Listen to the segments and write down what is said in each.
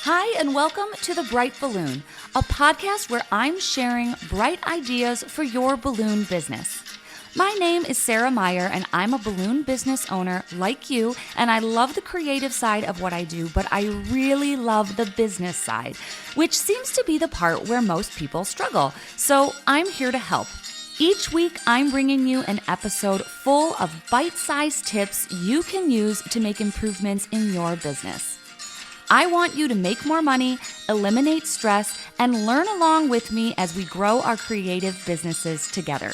Hi, and welcome to The Bright Balloon, a podcast where I'm sharing bright ideas for your balloon business. My name is Sarah Meyer, and I'm a balloon business owner like you, and I love the creative side of what I do, but I really love the business side, which seems to be the part where most people struggle. So I'm here to help. Each week, I'm bringing you an episode full of bite-sized tips you can use to make improvements in your business. I want you to make more money, eliminate stress, and learn along with me as we grow our creative businesses together.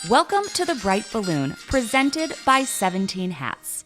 Welcome to The Bright Balloon, presented by 17 Hats.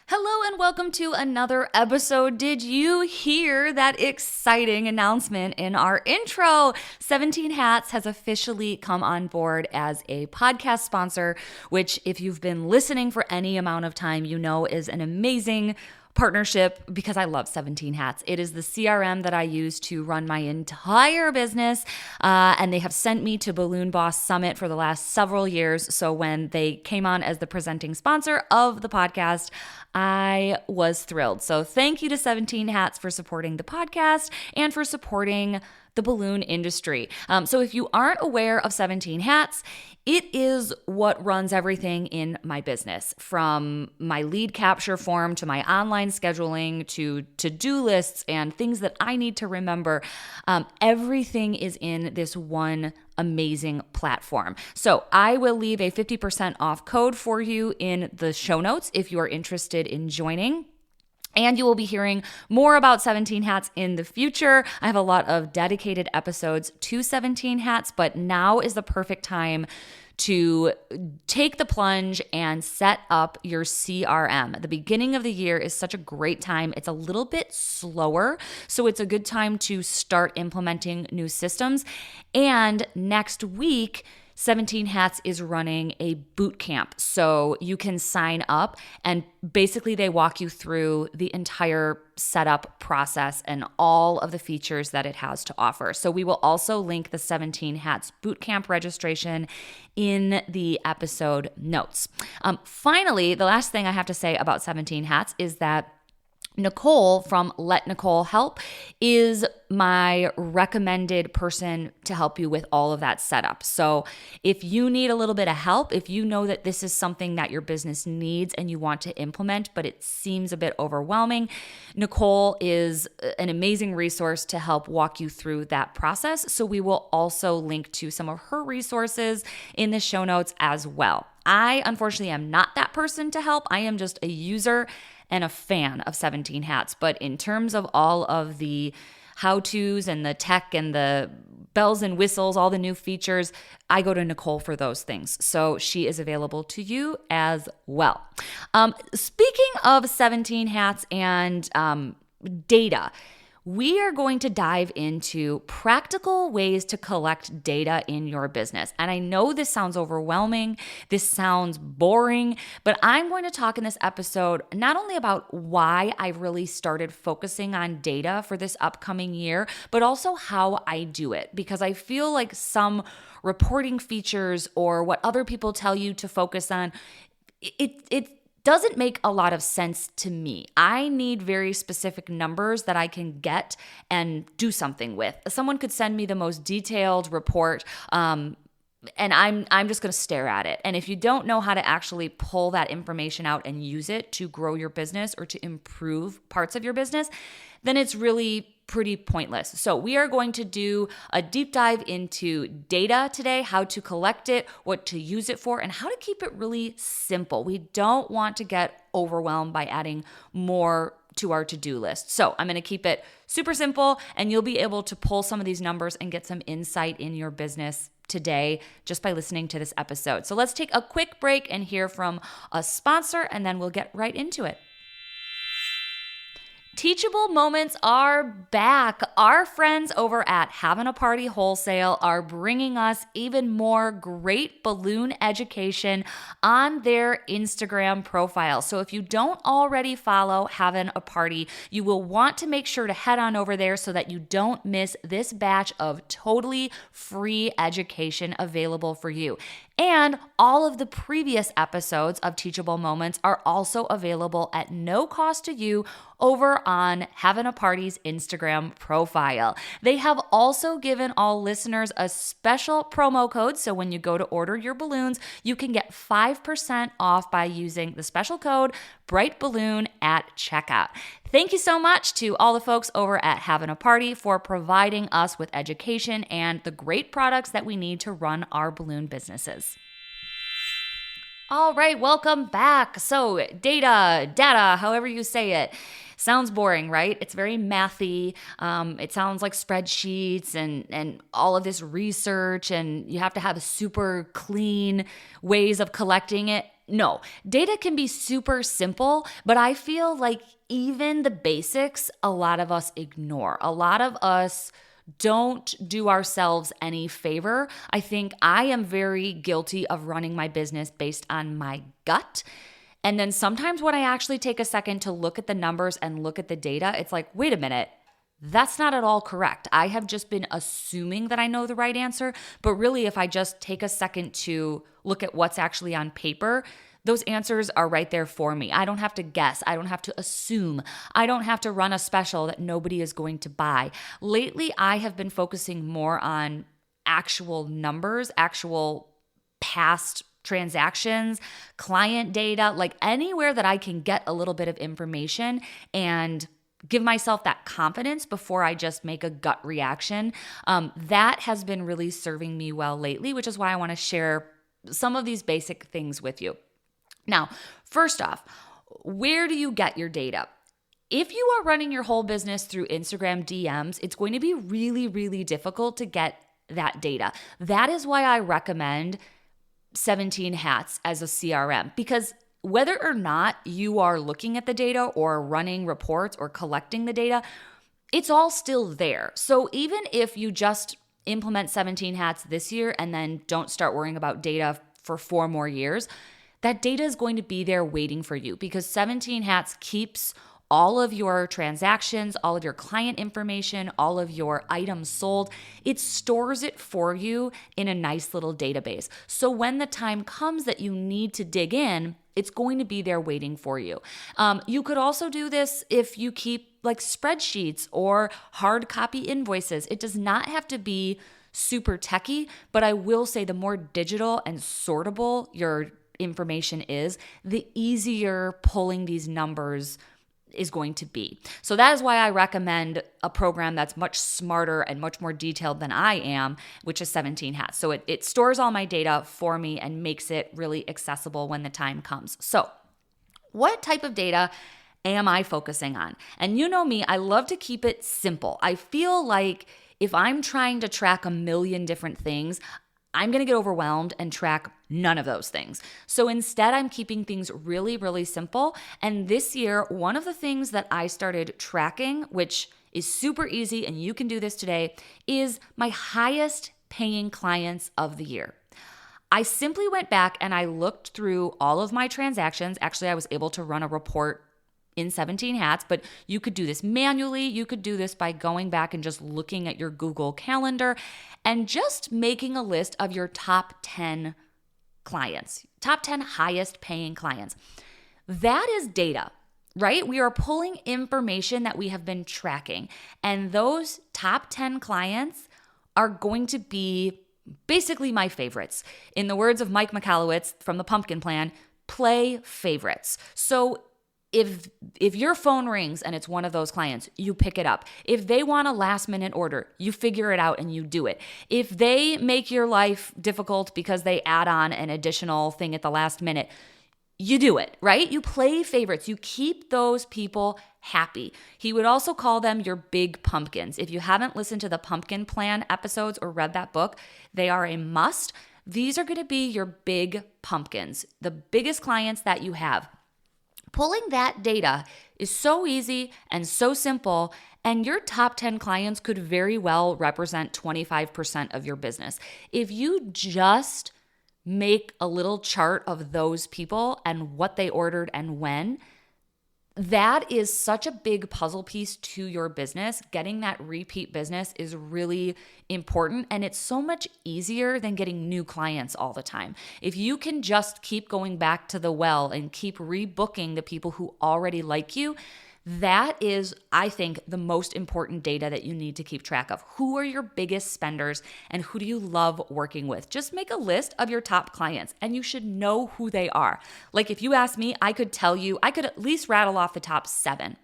Hello and welcome to another episode. Did you hear that exciting announcement in our intro? 17 Hats has officially come on board as a podcast sponsor, which if you've been listening for any amount of time, you know is an amazing partnership because I love 17 Hats. It is the CRM that I use to run my entire business, and they have sent me to Balloon Boss Summit for the last several years. So when they came on as the presenting sponsor of the podcast, I was thrilled. So thank you to 17 Hats for supporting the podcast and for supporting the balloon industry. So if you aren't aware of 17 Hats, it is what runs everything in my business, from my lead capture form to my online scheduling to to-do lists and things that I need to remember. Everything is in this one amazing platform. So I will leave a 50% off code for you in the show notes if you are interested in joining. And you will be hearing more about 17 Hats in the future. I have a lot of dedicated episodes to 17 Hats, but now is the perfect time to take the plunge and set up your CRM. The beginning of the year is such a great time. It's a little bit slower, so it's a good time to start implementing new systems. And next week, 17 Hats is running a boot camp. So you can sign up and basically they walk you through the entire setup process and all of the features that it has to offer. So we will also link the 17 Hats boot camp registration in the episode notes. Finally, the last thing I have to say about 17 Hats is that Nicole from Let Nicole Help is my recommended person to help you with all of that setup. So if you need a little bit of help, if you know that this is something that your business needs and you want to implement, but it seems a bit overwhelming, Nicole is an amazing resource to help walk you through that process. So we will also link to some of her resources in the show notes as well. I, unfortunately, am not that person to help. I am just a user and a fan of 17 Hats. But in terms of all of the how-tos and the tech and the bells and whistles, all the new features, I go to Nicole for those things. So she is available to you as well. Speaking of 17 Hats and data, we are going to dive into practical ways to collect data in your business. And I know this sounds overwhelming, this sounds boring, but I'm going to talk in this episode not only about why I really started focusing on data for this upcoming year, but also how I do it. Because I feel like some reporting features or what other people tell you to focus on, it doesn't make a lot of sense to me. I need very specific numbers that I can get and do something with. Someone could send me the most detailed report, and I'm just going to stare at it. And if you don't know how to actually pull that information out and use it to grow your business or to improve parts of your business, then it's really pretty pointless. So we are going to do a deep dive into data today, how to collect it, what to use it for, and how to keep it really simple. We don't want to get overwhelmed by adding more to our to-do list. So I'm going to keep it super simple, and you'll be able to pull some of these numbers and get some insight in your business today just by listening to this episode. So let's take a quick break and hear from a sponsor, and then we'll get right into it. Teachable moments are back. Our friends over at Having a Party Wholesale are bringing us even more great balloon education on their Instagram profile. So if you don't already follow Having a Party, you will want to make sure to head on over there so that you don't miss this batch of totally free education available for you. And all of the previous episodes of Teachable Moments are also available at no cost to you over on Having a Party's Instagram profile. They have also given all listeners a special promo code, so when you go to order your balloons, you can get 5% off by using the special code BrightBalloon at checkout. Thank you so much to all the folks over at Having a Party for providing us with education and the great products that we need to run our balloon businesses. All right, welcome back. So data, however you say it. Sounds boring, right? It's very mathy. It sounds like spreadsheets and all of this research, and you have to have super clean ways of collecting it. No, data can be super simple, but I feel like even the basics, a lot of us ignore. A lot of us don't do ourselves any favor. I think I am very guilty of running my business based on my gut. And then sometimes when I actually take a second to look at the numbers and look at the data, it's like, wait a minute, that's not at all correct. I have just been assuming that I know the right answer. But really, if I just take a second to look at what's actually on paper, those answers are right there for me. I don't have to guess. I don't have to assume. I don't have to run a special that nobody is going to buy. Lately, I have been focusing more on actual numbers, actual past transactions, client data, like anywhere that I can get a little bit of information and give myself that confidence before I just make a gut reaction. That has been really serving me well lately, which is why I want to share some of these basic things with you. Now, first off, where do you get your data? If you are running your whole business through Instagram DMs, it's going to be really, really difficult to get that data. That is why I recommend 17 Hats as a CRM, because whether or not you are looking at the data or running reports or collecting the data, it's all still there. So even if you just implement 17 Hats this year and then don't start worrying about data for 4 more years, that data is going to be there waiting for you, because 17 Hats keeps all of your transactions, all of your client information, all of your items sold. It stores it for you in a nice little database. So when the time comes that you need to dig in, it's going to be there waiting for you. You could also do this if you keep like spreadsheets or hard copy invoices. It does not have to be super techy, but I will say the more digital and sortable your information is, the easier pulling these numbers is going to be. So that is why I recommend a program that's much smarter and much more detailed than I am, which is 17 Hats. So it stores all my data for me and makes it really accessible when the time comes. So what type of data am I focusing on? And you know me, I love to keep it simple. I feel like if I'm trying to track a million different things, I'm going to get overwhelmed and track none of those things. So instead, I'm keeping things really, really simple. And this year, one of the things that I started tracking, which is super easy, and you can do this today, is my highest paying clients of the year. I simply went back and I looked through all of my transactions. Actually, I was able to run a report in 17 Hats, but you could do this manually. You could do this by going back and just looking at your Google Calendar and just making a list of your top 10 clients, top 10 highest paying clients. That is data, right? We are pulling information that we have been tracking, and those top 10 clients are going to be basically my favorites. In the words of Mike Michalowicz from the Pumpkin Plan, play favorites. So if your phone rings and it's one of those clients, you pick it up. If they want a last minute order, you figure it out and you do it. If they make your life difficult because they add on an additional thing at the last minute, you do it, right? You play favorites. You keep those people happy. He would also call them your big pumpkins. If you haven't listened to the Pumpkin Plan episodes or read that book, they are a must. These are going to be your big pumpkins, the biggest clients that you have. Pulling that data is so easy and so simple, and your top 10 clients could very well represent 25% of your business. If you just make a little chart of those people and what they ordered and when, that is such a big puzzle piece to your business. Getting that repeat business is really important, and it's so much easier than getting new clients all the time. If you can just keep going back to the well and keep rebooking the people who already like you, that is, I think, the most important data that you need to keep track of. Who are your biggest spenders and who do you love working with? Just make a list of your top clients and you should know who they are. Like if you ask me, I could tell you, I could at least rattle off the top 7.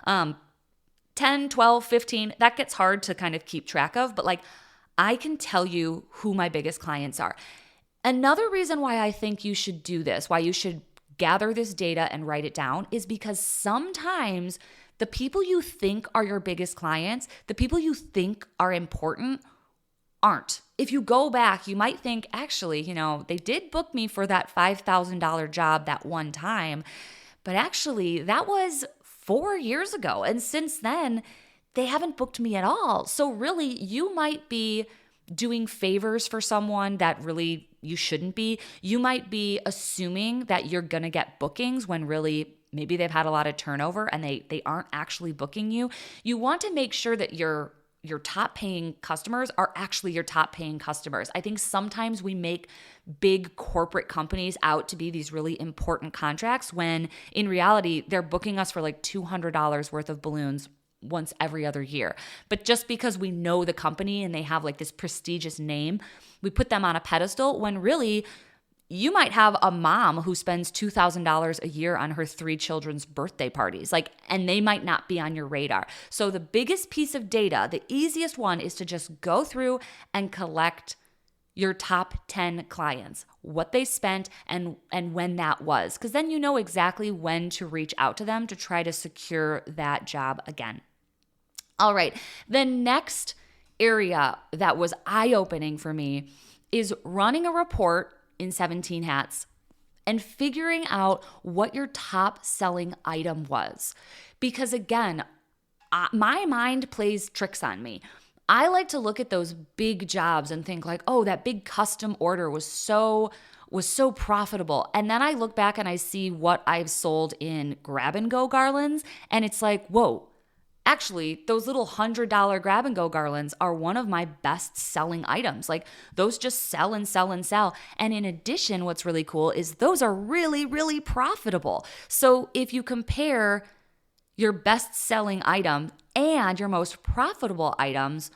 10, 12, 15, that gets hard to kind of keep track of, but like I can tell you who my biggest clients are. Another reason why I think you should do this, why you should gather this data and write it down, is because sometimes the people you think are your biggest clients, the people you think are important, aren't. If you go back, you might think, actually, they did book me for that $5,000 job that one time, but actually that was 4 years ago. And since then, they haven't booked me at all. So really, you might be doing favors for someone that really you shouldn't be. You might be assuming that you're going to get bookings when really maybe they've had a lot of turnover and they aren't actually booking you. You want to make sure that your top paying customers are actually your top paying customers. I think sometimes we make big corporate companies out to be these really important contracts when in reality, they're booking us for like $200 worth of balloons once every other year. But just because we know the company and they have like this prestigious name, we put them on a pedestal when really you might have a mom who spends $2,000 a year on her 3 children's birthday parties, and they might not be on your radar. So the biggest piece of data, the easiest one, is to just go through and collect your top 10 clients, what they spent and when that was, because then you know exactly when to reach out to them to try to secure that job again. All right, the next area that was eye-opening for me is running a report in 17 Hats and figuring out what your top selling item was. Because again, my mind plays tricks on me. I like to look at those big jobs and think like, oh, that big custom order was so profitable. And then I look back and I see what I've sold in grab-and-go garlands, and it's like, whoa, actually, those little $100 grab-and-go garlands are one of my best-selling items. Like, those just sell and sell and sell. And in addition, what's really cool is those are really, really profitable. So if you compare your best-selling item and your most profitable items,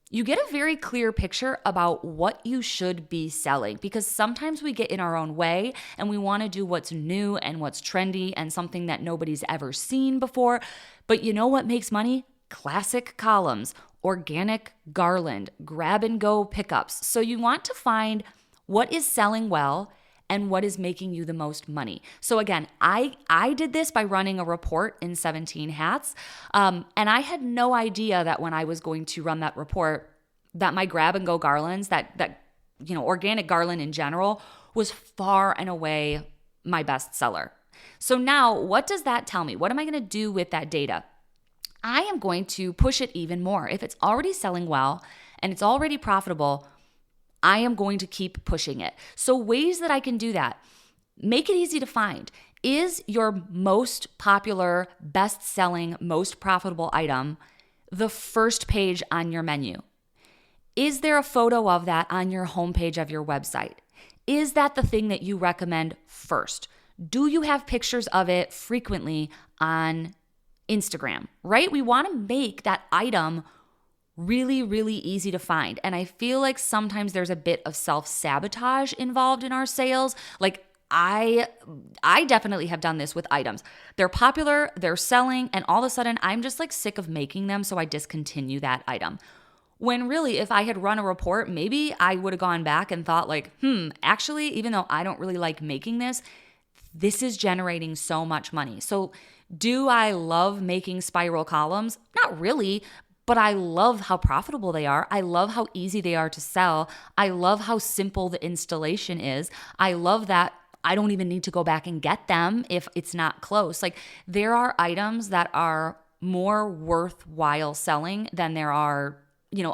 you get a very clear picture about what you should be selling, because sometimes we get in our own way and we want to do what's new and what's trendy and something that nobody's ever seen before. But you know what makes money? Classic columns, organic garland, grab and go pickups. So you want to find what is selling well and what is making you the most money. So again, I did this by running a report in 17 Hats, and I had no idea that when I was going to run that report, that my grab-and-go garlands, that organic garland in general, was far and away my best seller. So now, what does that tell me? What am I going to do with that data? I am going to push it even more. If it's already selling well and it's already profitable, I am going to keep pushing it. So ways that I can do that: make it easy to find. Is your most popular, best-selling, most profitable item the first page on your menu? Is there a photo of that on your homepage of your website? Is that the thing that you recommend first? Do you have pictures of it frequently on Instagram, right? We want to make that item really, really easy to find. And I feel like sometimes there's a bit of self-sabotage involved in our sales. Like I definitely have done this with items. They're popular, they're selling, and all of a sudden I'm just like sick of making them, so I discontinue that item. When really, if I had run a report, maybe I would have gone back and thought like, actually, even though I don't really like making this is generating so much money. So do I love making spiral columns? Not really, but I love how profitable they are. I love how easy they are to sell. I love how simple the installation is. I love that I don't even need to go back and get them if it's not close. Like, there are items that are more worthwhile selling than there are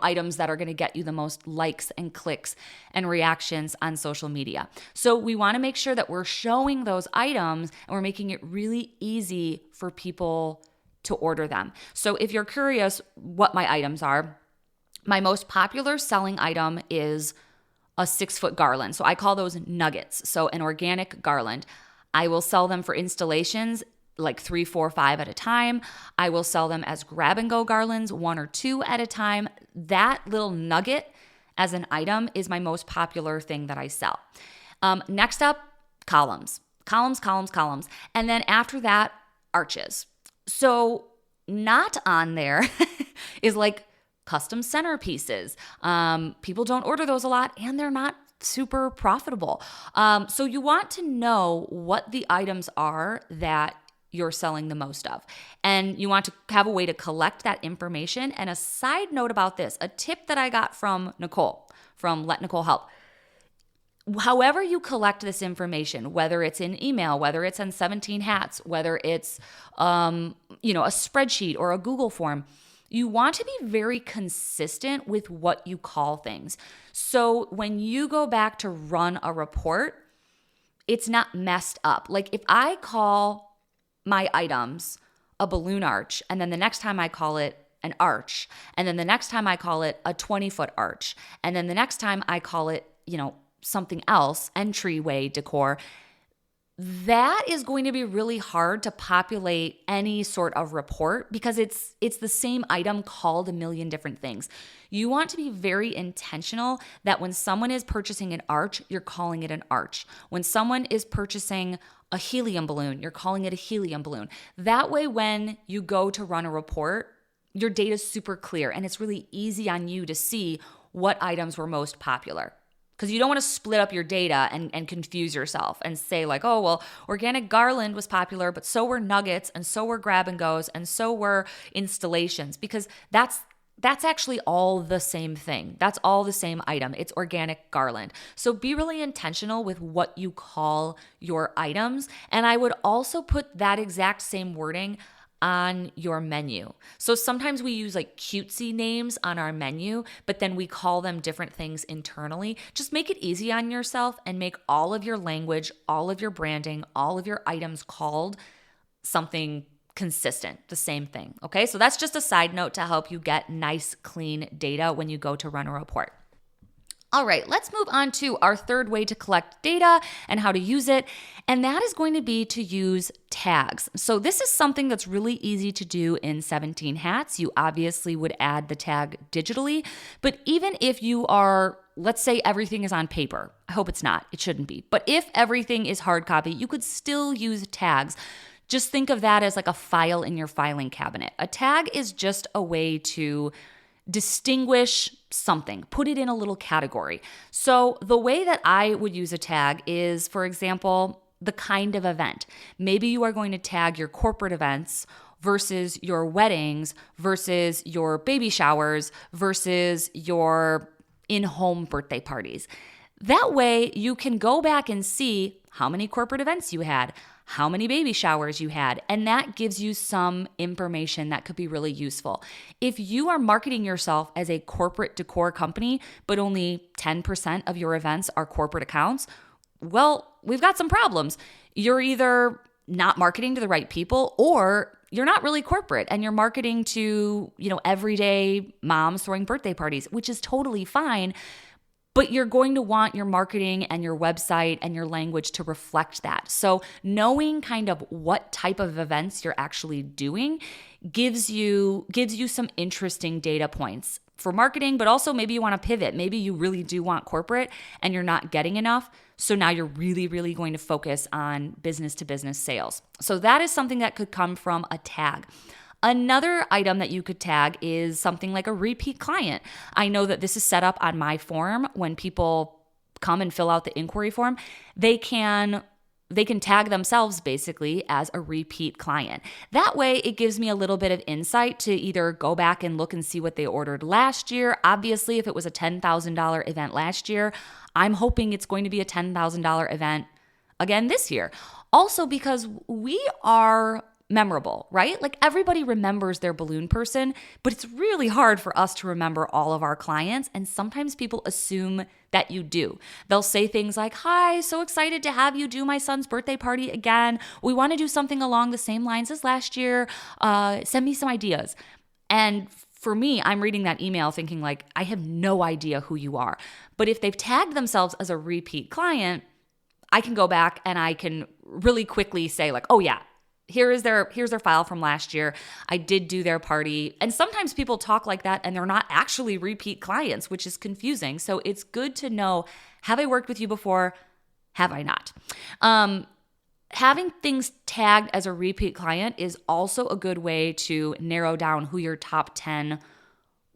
items that are going to get you the most likes and clicks and reactions on social media. So we want to make sure that we're showing those items and we're making it really easy for people to order them. So if you're curious what my items are, my most popular selling item is a 6-foot garland. So I call those nuggets. So an organic garland. I will sell them for installations like 3, 4, 5 at a time. I will sell them as grab and go garlands, 1 or 2 at a time. That little nugget as an item is my most popular thing that I sell. Next up, columns. Columns. And then after that, arches. So not on there is like custom centerpieces. People don't order those a lot and they're not super profitable. So you want to know what the items are that you're selling the most of. And you want to have a way to collect that information. And a side note about this, a tip that I got from Nicole, from Let Nicole Help. However you collect this information, whether it's in email, whether it's on 17 Hats, whether it's a spreadsheet or a Google form, you want to be very consistent with what you call things. So when you go back to run a report, it's not messed up. Like if I call my items a balloon arch, and then the next time I call it an arch, and then the next time I call it a 20-foot arch, and then the next time I call it, something else, entryway decor, that is going to be really hard to populate any sort of report because it's the same item called a million different things. You want to be very intentional that when someone is purchasing an arch, you're calling it an arch. When someone is purchasing a helium balloon, you're calling it a helium balloon. That way, when you go to run a report, your data is super clear and it's really easy on you to see what items were most popular. Because you don't want to split up your data and confuse yourself and say like, oh, well, organic garland was popular, but so were nuggets and so were grab and goes and so were installations, because that's actually all the same thing. That's all the same item. It's organic garland. So be really intentional with what you call your items. And I would also put that exact same wording on your menu. So sometimes we use like cutesy names on our menu, but then we call them different things internally. Just make it easy on yourself and make all of your language, all of your branding, all of your items called something consistent, the same thing. Okay, so that's just a side note to help you get nice, clean data when you go to run a report. All right, let's move on to our third way to collect data and how to use it, and that is going to be to use tags. So this is something that's really easy to do in 17 Hats. You obviously would add the tag digitally, but even if you are, let's say everything is on paper, I hope it's not, it shouldn't be, but if everything is hard copy, you could still use tags. Just think of that as like a file in your filing cabinet. A tag is just a way to distinguish something, put it in a little category. So the way that I would use a tag is, for example, the kind of event. Maybe you are going to tag your corporate events versus your weddings versus your baby showers versus your in-home birthday parties. That way you can go back and see how many corporate events you had, how many baby showers you had, and that gives you some information that could be really useful. If you are marketing yourself as a corporate decor company, but only 10% of your events are corporate accounts, well, we've got some problems. You're either not marketing to the right people or you're not really corporate and you're marketing to, everyday moms throwing birthday parties, which is totally fine. But you're going to want your marketing and your website and your language to reflect that. So knowing kind of what type of events you're actually doing gives you some interesting data points for marketing, but also maybe you want to pivot. Maybe you really do want corporate and you're not getting enough. So now you're really, really going to focus on business to business sales. So that is something that could come from a tag. Another item that you could tag is something like a repeat client. I know that this is set up on my form. When people come and fill out the inquiry form, they can tag themselves basically as a repeat client. That way, it gives me a little bit of insight to either go back and look and see what they ordered last year. Obviously, if it was a $10,000 event last year, I'm hoping it's going to be a $10,000 event again this year. Also, because we are memorable, right? Like everybody remembers their balloon person, but it's really hard for us to remember all of our clients. And sometimes people assume that you do. They'll say things like, "Hi, so excited to have you do my son's birthday party again. We want to do something along the same lines as last year. Send me some ideas." And for me, I'm reading that email thinking like, I have no idea who you are. But if they've tagged themselves as a repeat client, I can go back and I can really quickly say like, "Oh yeah, here's their file from last year. I did do their party." And sometimes people talk like that and they're not actually repeat clients, which is confusing. So it's good to know, have I worked with you before? Have I not? Having things tagged as a repeat client is also a good way to narrow down who your top 10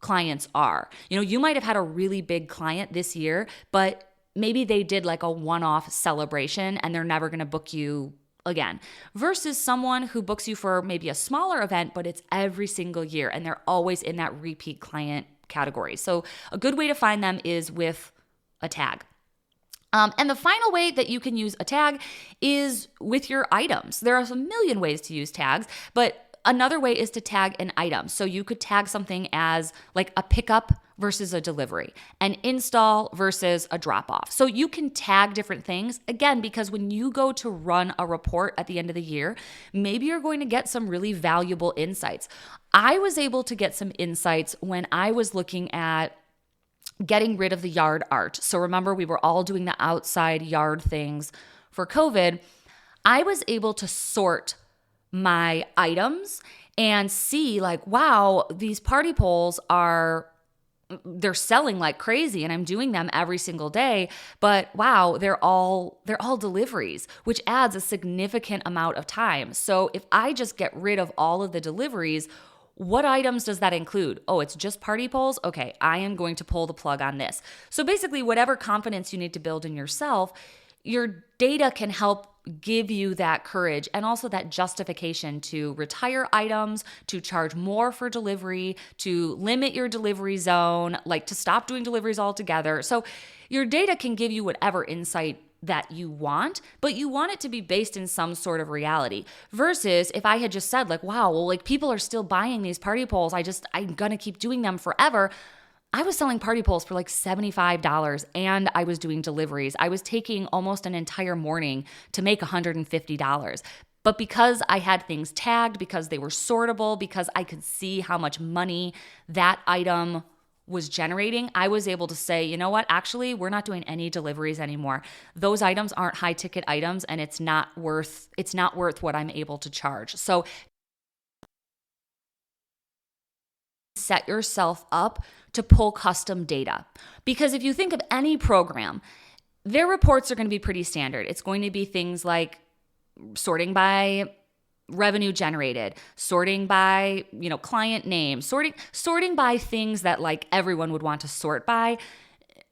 clients are. You might have had a really big client this year, but maybe they did like a one-off celebration and they're never going to book you again, versus someone who books you for maybe a smaller event, but it's every single year and they're always in that repeat client category. So a good way to find them is with a tag. And the final way that you can use a tag is with your items. There are a million ways to use tags, but another way is to tag an item. So you could tag something as like a pickup versus a delivery, an install versus a drop off. So you can tag different things, again, because when you go to run a report at the end of the year, maybe you're going to get some really valuable insights. I was able to get some insights when I was looking at getting rid of the yard art. So remember, we were all doing the outside yard things for COVID. I was able to sort my items and see like, wow, these party poles they're selling like crazy and I'm doing them every single day, but wow, they're all deliveries, which adds a significant amount of time. So if I just get rid of all of the deliveries, what items does that include? Oh, it's just party poles? Okay, I am going to pull the plug on this. So basically, whatever confidence you need to build in yourself, your data can help give you that courage and also that justification to retire items, to charge more for delivery, to limit your delivery zone, like to stop doing deliveries altogether. So your data can give you whatever insight that you want, but you want it to be based in some sort of reality. Versus if I had just said like, wow, well, like people are still buying these party poles, I'm gonna keep doing them forever. I was selling party poles for like $75 and I was doing deliveries. I was taking almost an entire morning to make $150. But because I had things tagged, because they were sortable, because I could see how much money that item was generating, I was able to say, you know what, actually, we're not doing any deliveries anymore. Those items aren't high ticket items and it's not worth what I'm able to charge. So set yourself up to pull custom data. Because if you think of any program, their reports are going to be pretty standard. It's going to be things like sorting by revenue generated, sorting by, client name, sorting by things that like everyone would want to sort by.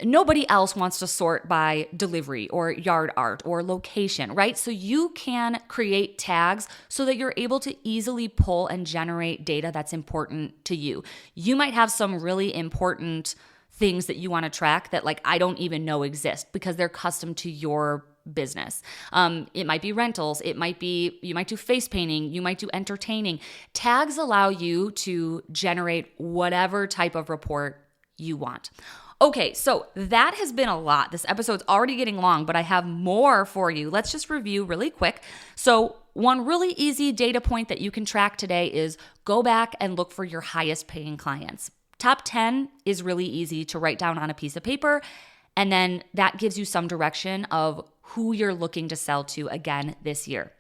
Nobody else wants to sort by delivery or yard art or location, right? So you can create tags so that you're able to easily pull and generate data that's important to you. You might have some really important things that you want to track that like I don't even know exist because they're custom to your business. It might be rentals. You might do face painting. You might do entertaining. Tags allow you to generate whatever type of report you want. Okay, so that has been a lot. This episode's already getting long, but I have more for you. Let's just review really quick. So one really easy data point that you can track today is go back and look for your highest paying clients. Top 10 is really easy to write down on a piece of paper, and then that gives you some direction of who you're looking to sell to again this year.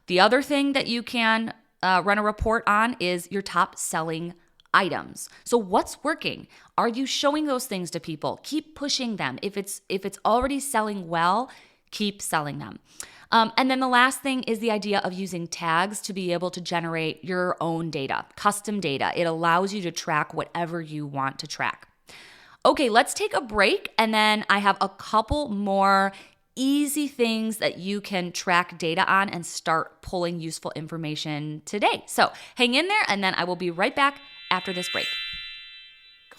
The other thing that you can run a report on is your top selling items. So what's working? Are you showing those things to people? Keep pushing them. If it's already selling well, keep selling them. And then the last thing is the idea of using tags to be able to generate your own data, custom data. It allows you to track whatever you want to track. Okay, let's take a break, and then I have a couple more easy things that you can track data on and start pulling useful information today. So hang in there, and then I will be right back after this break.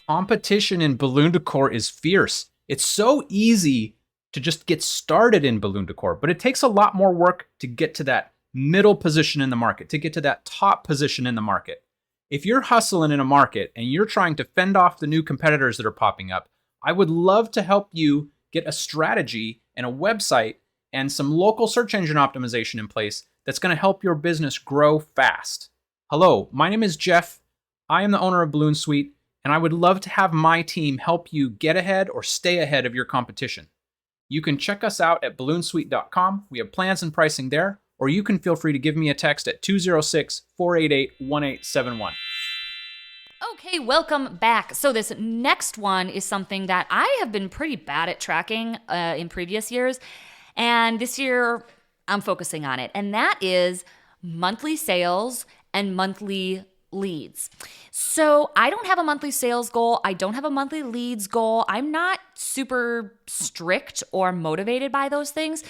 Competition in balloon decor is fierce. It's so easy to just get started in balloon decor, but it takes a lot more work to get to that middle position in the market, to get to that top position in the market. If you're hustling in a market and you're trying to fend off the new competitors that are popping up, I would love to help you get a strategy and a website and some local search engine optimization in place that's going to help your business grow fast. Hello, my name is Jeff. I am the owner of Balloon Suite, and I would love to have my team help you get ahead or stay ahead of your competition. You can check us out at balloonsuite.com. We have plans and pricing there, or you can feel free to give me a text at 206-488-1871. Okay, welcome back. So this next one is something that I have been pretty bad at tracking in previous years, and this year I'm focusing on it, and that is monthly sales and monthly leads. So I don't have a monthly sales goal. I don't have a monthly leads goal. I'm not super strict or motivated by those things,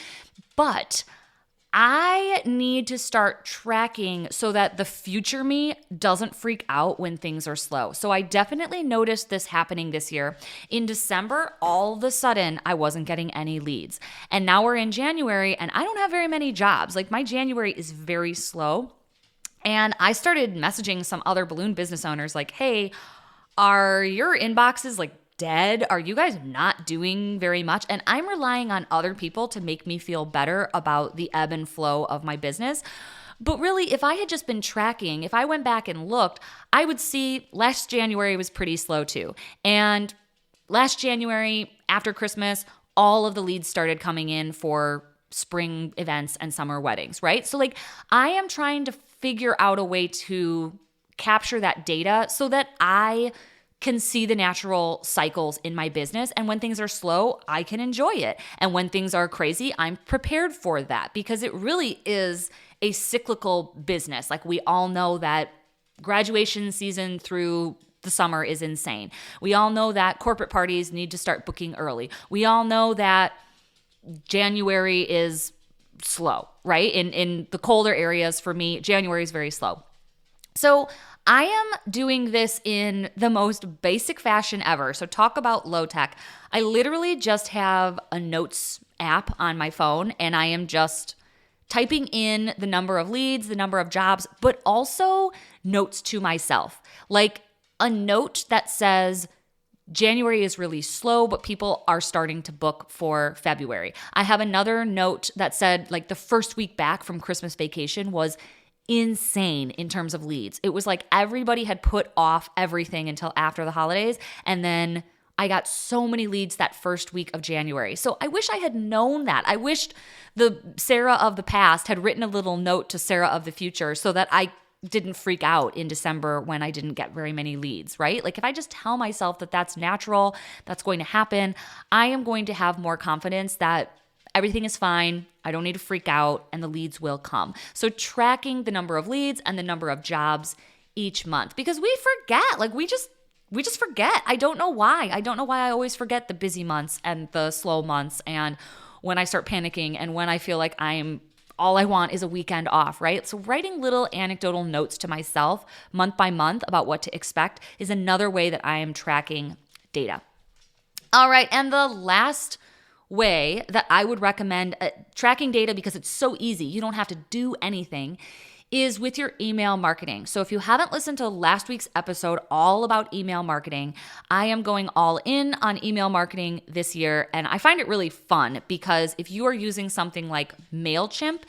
but I need to start tracking so that the future me doesn't freak out when things are slow. So I definitely noticed this happening this year. In December, all of a sudden, I wasn't getting any leads. And now we're in January and I don't have very many jobs. Like my January is very slow. And I started messaging some other balloon business owners like, hey, are your inboxes like dead? Are you guys not doing very much? And I'm relying on other people to make me feel better about the ebb and flow of my business. But really, if I had just been tracking, if I went back and looked, I would see last January was pretty slow too. And last January, after Christmas, all of the leads started coming in for spring events and summer weddings, right? So like I am trying to figure out a way to capture that data so that I can see the natural cycles in my business. And when things are slow, I can enjoy it. And when things are crazy, I'm prepared for that because it really is a cyclical business. Like we all know that graduation season through the summer is insane. We all know that corporate parties need to start booking early. We all know that January is slow, right? In the colder areas for me, January is very slow. So I am doing this in the most basic fashion ever. So talk about low tech. I literally just have a notes app on my phone and I am just typing in the number of leads, the number of jobs, but also notes to myself. Like a note that says, January is really slow, but people are starting to book for February. I have another note that said like the first week back from Christmas vacation was insane in terms of leads. It was like everybody had put off everything until after the holidays. And then I got so many leads that first week of January. So I wish I had known that. I wished the Sarah of the past had written a little note to Sarah of the future so that I didn't freak out in December when I didn't get very many leads, right? Like if I just tell myself that that's natural, that's going to happen, I am going to have more confidence that everything is fine, I don't need to freak out, and the leads will come. So tracking the number of leads and the number of jobs each month, because we forget, like we just forget. I don't know why. I don't know why I always forget the busy months and the slow months and when I start panicking and when I feel like all I want is a weekend off, right? So writing little anecdotal notes to myself month by month about what to expect is another way that I am tracking data. All right, and the last way that I would recommend tracking data, because it's so easy, you don't have to do anything, is with your email marketing. So if you haven't listened to last week's episode all about email marketing, I am going all in on email marketing this year. And I find it really fun because if you are using something like MailChimp,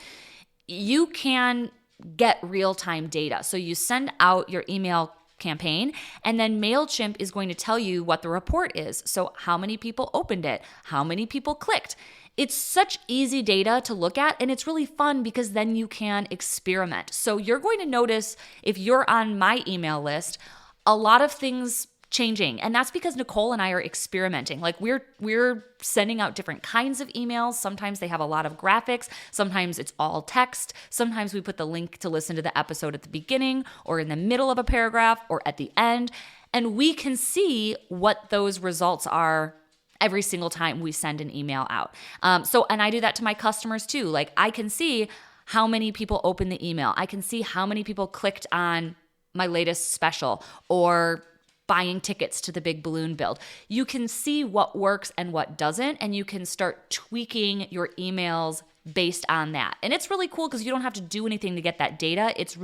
you can get real-time data. So you send out your email campaign, and then MailChimp is going to tell you what the report is. So how many people opened it? How many people clicked? It's such easy data to look at, and it's really fun because then you can experiment. So you're going to notice, if you're on my email list, a lot of things changing. And that's because Nicole and I are experimenting. Like we're sending out different kinds of emails. Sometimes they have a lot of graphics. Sometimes it's all text. Sometimes we put the link to listen to the episode at the beginning or in the middle of a paragraph or at the end. And we can see what those results are every single time we send an email out. And I do that to my customers too. Like I can see how many people opened the email. I can see how many people clicked on my latest special or buying tickets to the big balloon build. You can see what works and what doesn't, and you can start tweaking your emails based on that. And it's really cool because you don't have to do anything to get that data. It's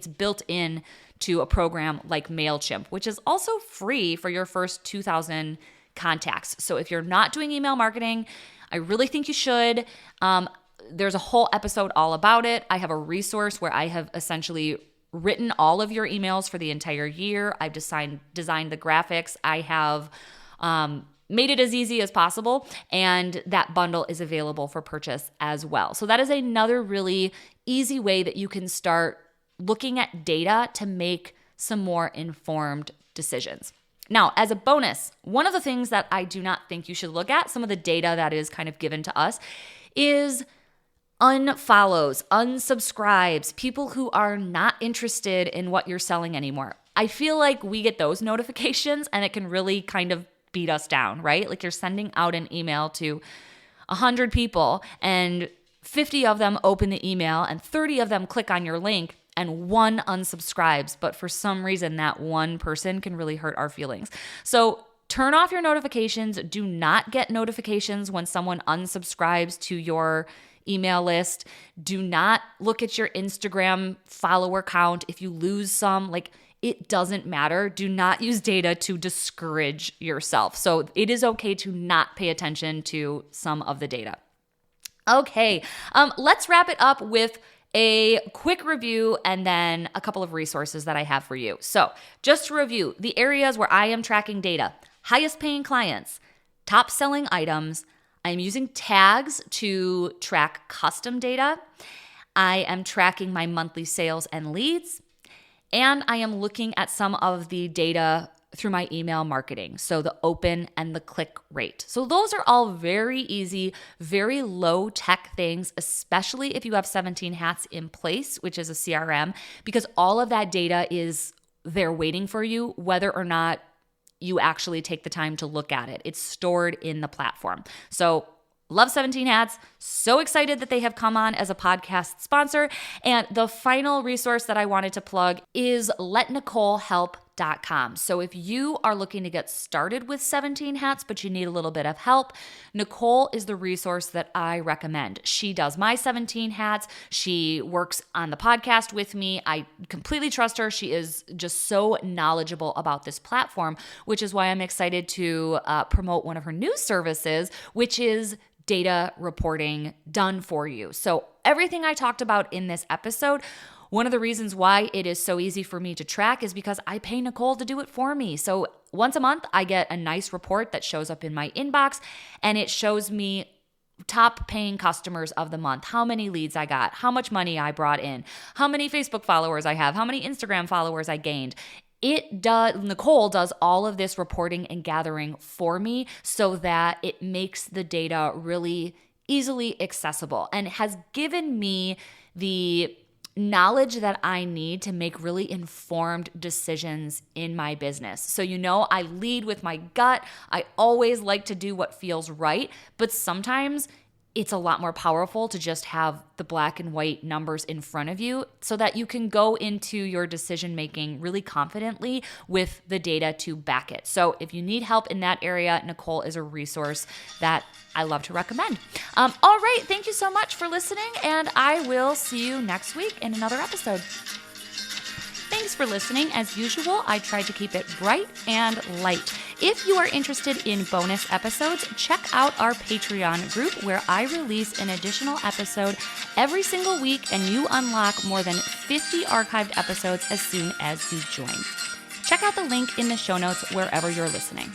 built in to a program like MailChimp, which is also free for your first 2,000 contacts. So if you're not doing email marketing, I really think you should. There's a whole episode all about it. I have a resource where I have essentially written all of your emails for the entire year. I've designed the graphics. I have made it as easy as possible, and that bundle is available for purchase as well. So that is another really easy way that you can start looking at data to make some more informed decisions. Now, as a bonus, one of the things that I do not think you should look at, some of the data that is kind of given to us, is unfollows, unsubscribes, people who are not interested in what you're selling anymore. I feel like we get those notifications and it can really kind of beat us down, right? Like you're sending out an email to 100 people and 50 of them open the email and 30 of them click on your link and one unsubscribes. But for some reason, that one person can really hurt our feelings. So turn off your notifications. Do not get notifications when someone unsubscribes to your email list. Do not look at your Instagram follower count. If you lose some, it doesn't matter. Do not use data to discourage yourself. So it is okay to not pay attention to some of the data. Okay, let's wrap it up with a quick review and then a couple of resources that I have for you. So just to review, the areas where I am tracking data: highest paying clients, top selling items. I'm using tags to track custom data. I am tracking my monthly sales and leads. And I am looking at some of the data through my email marketing, so the open and the click rate. So those are all very easy, very low tech things, especially if you have 17 Hats in place, which is a CRM, because all of that data is there waiting for you, whether or not you actually take the time to look at it. It's stored in the platform. So love 17 Hats. So excited that they have come on as a podcast sponsor. And the final resource that I wanted to plug is letnicolehelp.com. So if you are looking to get started with 17 Hats, but you need a little bit of help, Nicole is the resource that I recommend. She does my 17 Hats. She works on the podcast with me. I completely trust her. She is just so knowledgeable about this platform, which is why I'm excited to promote one of her new services, which is data reporting done for you. So everything I talked about in this episode, one of the reasons why it is so easy for me to track is because I pay Nicole to do it for me. So once a month, I get a nice report that shows up in my inbox, and it shows me top paying customers of the month, how many leads I got, how much money I brought in, how many Facebook followers I have, how many Instagram followers I gained. Nicole does all of this reporting and gathering for me so that it makes the data really easily accessible and has given me the knowledge that I need to make really informed decisions in my business. So, I lead with my gut. I always like to do what feels right, but sometimes it's a lot more powerful to just have the black and white numbers in front of you so that you can go into your decision making really confidently with the data to back it. So if you need help in that area, Nicole is a resource that I love to recommend. All right, thank you so much for listening, and I will see you next week in another episode. Thanks for listening. As usual, I tried to keep it bright and light. If you are interested in bonus episodes, check out our Patreon group where I release an additional episode every single week, and you unlock more than 50 archived episodes as soon as you join. Check out the link in the show notes wherever you're listening.